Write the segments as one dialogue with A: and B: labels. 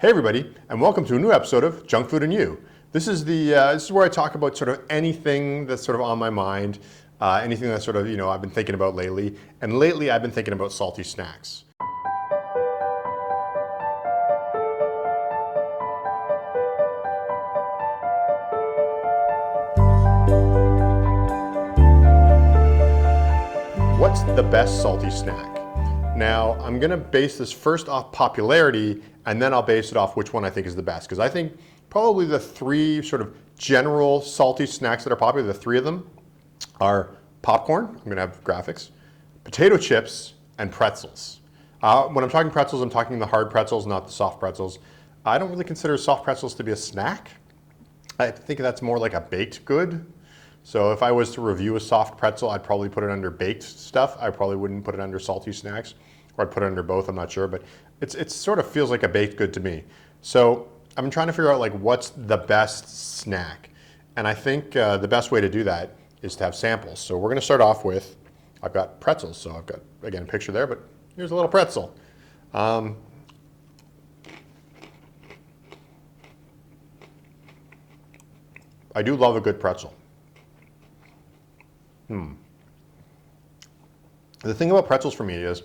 A: Hey everybody, and welcome to a new episode of Junk Food and You. This is where I talk about sort of anything that's sort of on my mind, anything that sort of I've been thinking about lately. And lately, I've been thinking about salty snacks. What's the best salty snack? Now, I'm gonna base this first off popularity, and then I'll base it off which one I think is the best. Because I think probably the three sort of general salty snacks that are popular, the three of them are popcorn, I'm gonna have graphics, potato chips, and pretzels. When I'm talking pretzels, I'm talking the hard pretzels, not the soft pretzels. I don't really consider soft pretzels to be a snack. I think that's more like a baked good. So if I was to review a soft pretzel, I'd probably put it under baked stuff. I probably wouldn't put it under salty snacks, or I'd put it under both, I'm not sure, but it sort of feels like a baked good to me. So I'm trying to figure out like what's the best snack. And I think the best way to do that is to have samples. So we're gonna start off with, I've got pretzels. So I've got, again, a picture there, but here's a little pretzel. I do love a good pretzel. The thing about pretzels for me is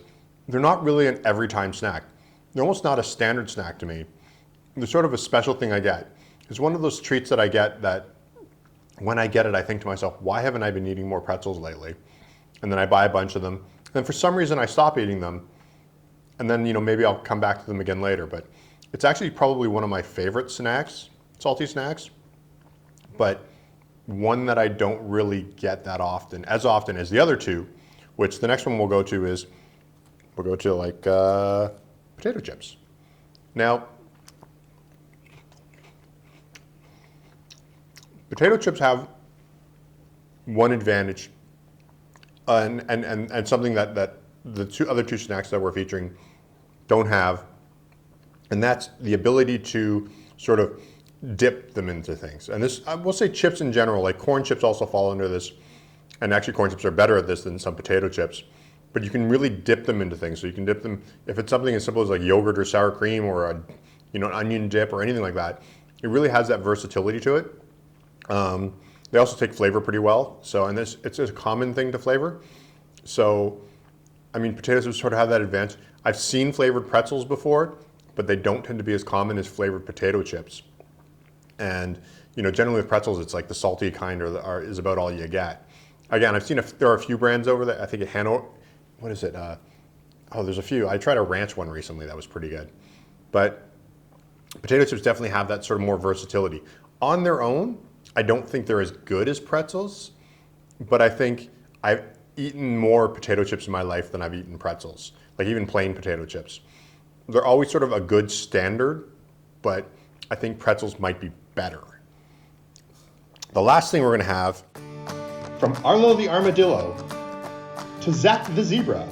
A: they're not really an every time snack. They're almost not a standard snack to me. They're sort of a special thing I get. It's one of those treats that I get that when I get it, I think to myself, why haven't I been eating more pretzels lately? And then I buy a bunch of them. And for some reason I stop eating them. And then, maybe I'll come back to them again later. But it's actually probably one of my favorite snacks, salty snacks. But one that I don't really get that often, as often as the other two, which the next one we'll go to like potato chips. Now, potato chips have one advantage, and something that the other two snacks that we're featuring don't have, and that's the ability to sort of dip them into things. And this, I will say chips in general, like corn chips also fall under this, and actually corn chips are better at this than some potato chips, but you can really dip them into things. So you can dip them, if it's something as simple as like yogurt or sour cream or an onion dip or anything like that, it really has that versatility to it. They also take flavor pretty well. So, and it's a common thing to flavor. So, I mean, potatoes sort of have that advantage. I've seen flavored pretzels before, but they don't tend to be as common as flavored potato chips. And generally with pretzels, it's like the salty kind is about all you get. Again, I've seen there are a few brands over there. I think at Hanover, what is it? There's a few. I tried a ranch one recently that was pretty good. But potato chips definitely have that sort of more versatility. On their own, I don't think they're as good as pretzels, but I think I've eaten more potato chips in my life than I've eaten pretzels, like even plain potato chips. They're always sort of a good standard, but I think pretzels might be better. The last thing we're gonna have, from Arlo the Armadillo to Zach the Zebra,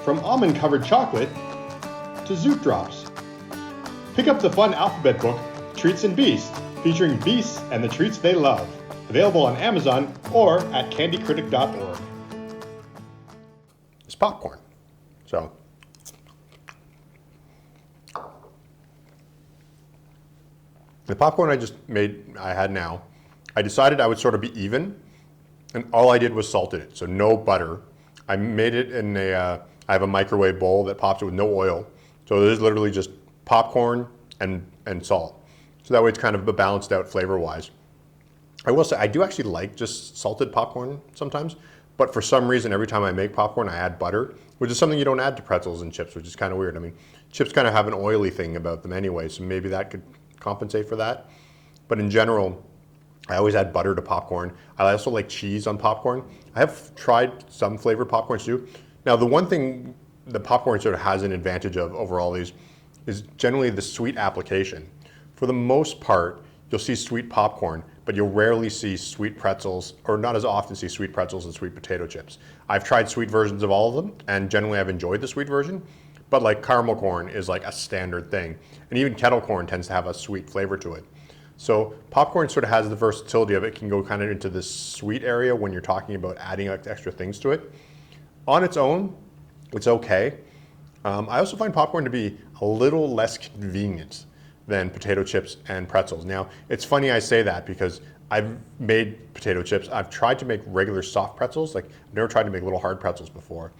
A: from almond covered chocolate to Zoot Drops. Pick up the fun alphabet book, Treats and Beasts, featuring beasts and the treats they love. Available on Amazon or at candycritic.org. It's popcorn. So, the popcorn I had now, I decided I would sort of be even, and all I did was salted it, so no butter. I made it in I have a microwave bowl that pops it with no oil. So it is literally just popcorn and salt. So that way it's kind of balanced out flavor-wise. I will say, I do actually like just salted popcorn sometimes, but for some reason, every time I make popcorn, I add butter, which is something you don't add to pretzels and chips, which is kind of weird. I mean, chips kind of have an oily thing about them anyway, so maybe that could compensate for that. But in general, I always add butter to popcorn. I also like cheese on popcorn. I have tried some flavored popcorns too. Now, the one thing the popcorn sort of has an advantage of over all these is generally the sweet application. For the most part, you'll see sweet popcorn, but you'll rarely see sweet pretzels, or not as often see sweet pretzels and sweet potato chips. I've tried sweet versions of all of them, and generally I've enjoyed the sweet version, but like caramel corn is like a standard thing. And even kettle corn tends to have a sweet flavor to it. So popcorn sort of has the versatility of it, can go kind of into this sweet area when you're talking about adding extra things to it. On its own, it's okay. I also find popcorn to be a little less convenient than potato chips and pretzels. Now, it's funny I say that because I've made potato chips. I've tried to make regular soft pretzels. Like, I've never tried to make little hard pretzels before.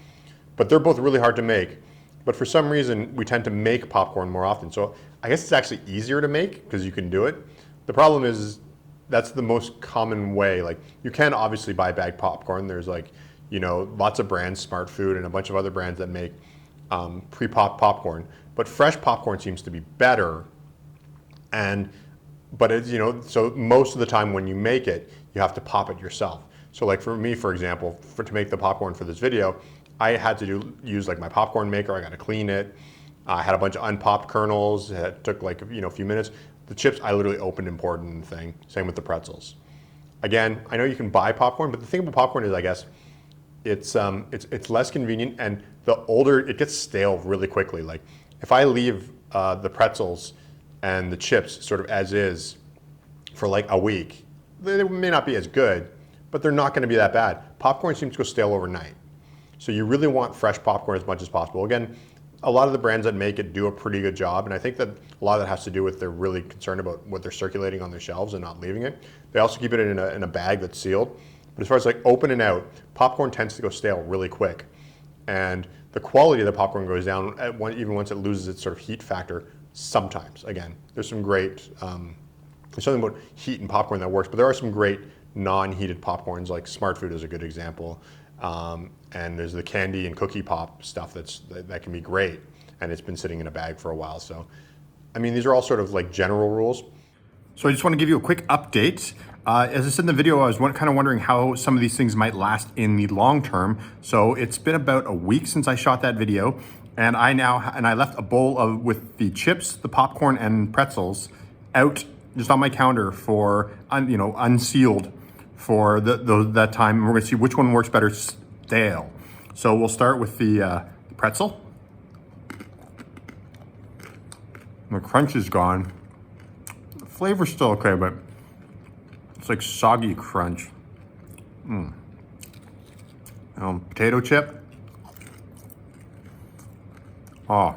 A: But they're both really hard to make. But for some reason, we tend to make popcorn more often. So I guess it's actually easier to make because you can do it. The problem is that's the most common way. Like, you can obviously buy bagged popcorn. There's like, lots of brands, Smart Food and a bunch of other brands that make pre-popped popcorn. But fresh popcorn seems to be better. But it's, so most of the time when you make it, you have to pop it yourself. So like for me, for example, to make the popcorn for this video, I had to use like my popcorn maker. I got to clean it. I had a bunch of unpopped kernels. It took like, a few minutes. The chips, I literally opened and poured in the thing. Same with the pretzels. Again, I know you can buy popcorn, but the thing about popcorn is, I guess, it's less convenient, and the older it gets stale really quickly. Like if I leave the pretzels and the chips sort of as is for like a week, they may not be as good, but they're not going to be that bad. Popcorn seems to go stale overnight. So you really want fresh popcorn as much as possible. Again, a lot of the brands that make it do a pretty good job, and I think that a lot of that has to do with they're really concerned about what they're circulating on their shelves and not leaving it. They also keep it in a bag that's sealed. But as far as like open and out, popcorn tends to go stale really quick. And the quality of the popcorn goes down even once it loses its sort of heat factor sometimes. Again, there's some great, there's something about heat and popcorn that works, but there are some great non-heated popcorns, like Smart Food is a good example. And there's the candy and cookie pop stuff that can be great, and it's been sitting in a bag for a while. So, I mean, these are all sort of like general rules.
B: So I just want to give you a quick update. As I said in the video, I was kind of wondering how some of these things might last in the long term. So it's been about a week since I shot that video, and I left a bowl with the chips, the popcorn, and pretzels out just on my counter for unsealed for that time. And we're going to see which one works better stale. So we'll start with the pretzel. The crunch is gone. The flavor's still okay, but it's like soggy crunch. Potato chip. Oh.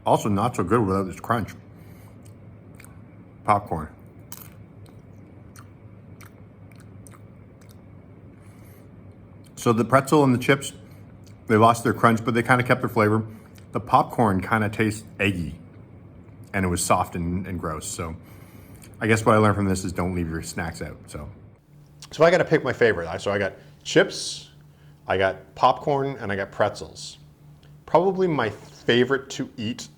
B: Also not so good without this crunch. Popcorn. So the pretzel and the chips, they lost their crunch, but they kind of kept their flavor. The popcorn kind of tastes eggy, and it was soft and gross. So I guess what I learned from this is don't leave your snacks out. So
A: I got to pick my favorite. So I got chips, I got popcorn, and I got pretzels. Probably my favorite to eat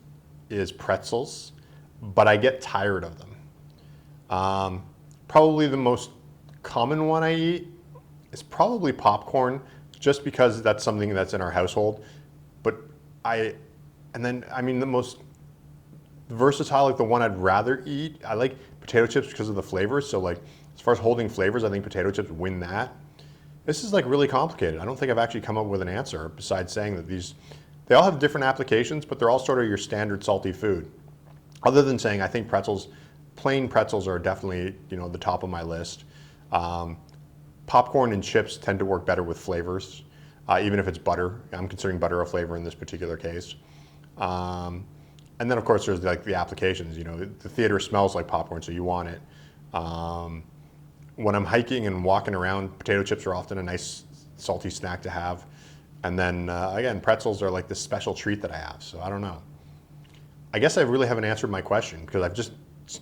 A: is pretzels, but I get tired of them. Probably the most common one I eat is probably popcorn, just because that's something that's in our household. But the most versatile, like the one I'd rather eat, I like potato chips because of the flavors. So like as far as holding flavors, I think potato chips win that. This is like really complicated. I don't think I've actually come up with an answer besides saying that they all have different applications, but they're all sort of your standard salty food. Other than saying I think plain pretzels are definitely, the top of my list. Popcorn and chips tend to work better with flavors, even if it's butter. I'm considering butter a flavor in this particular case. And then of course there's like the applications. The theater smells like popcorn, so you want it. When I'm hiking and walking around, potato chips are often a nice salty snack to have. And then again, pretzels are like this special treat that I have. So I don't know. I guess I really haven't answered my question because I've just,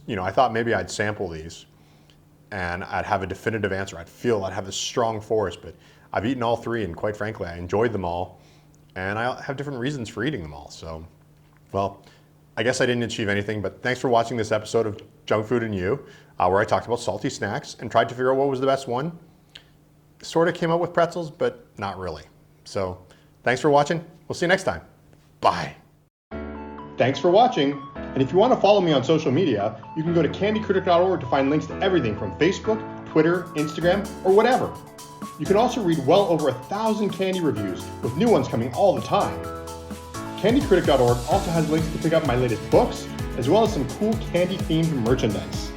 A: I thought maybe I'd sample these and I'd have a definitive answer. I'd have this strong force, but I've eaten all three, and quite frankly, I enjoyed them all, and I have different reasons for eating them all. So, well, I guess I didn't achieve anything, but thanks for watching this episode of Junk Food and You, where I talked about salty snacks and tried to figure out what was the best one. Sort of came up with pretzels, but not really. So, thanks for watching. We'll see you next time. Bye. Thanks for watching. And if you want to follow me on social media, you can go to candycritic.org to find links to everything from Facebook, Twitter, Instagram, or whatever. You can also read well over 1,000 candy reviews, with new ones coming all the time. Candycritic.org also has links to pick up my latest books, as well as some cool candy-themed merchandise.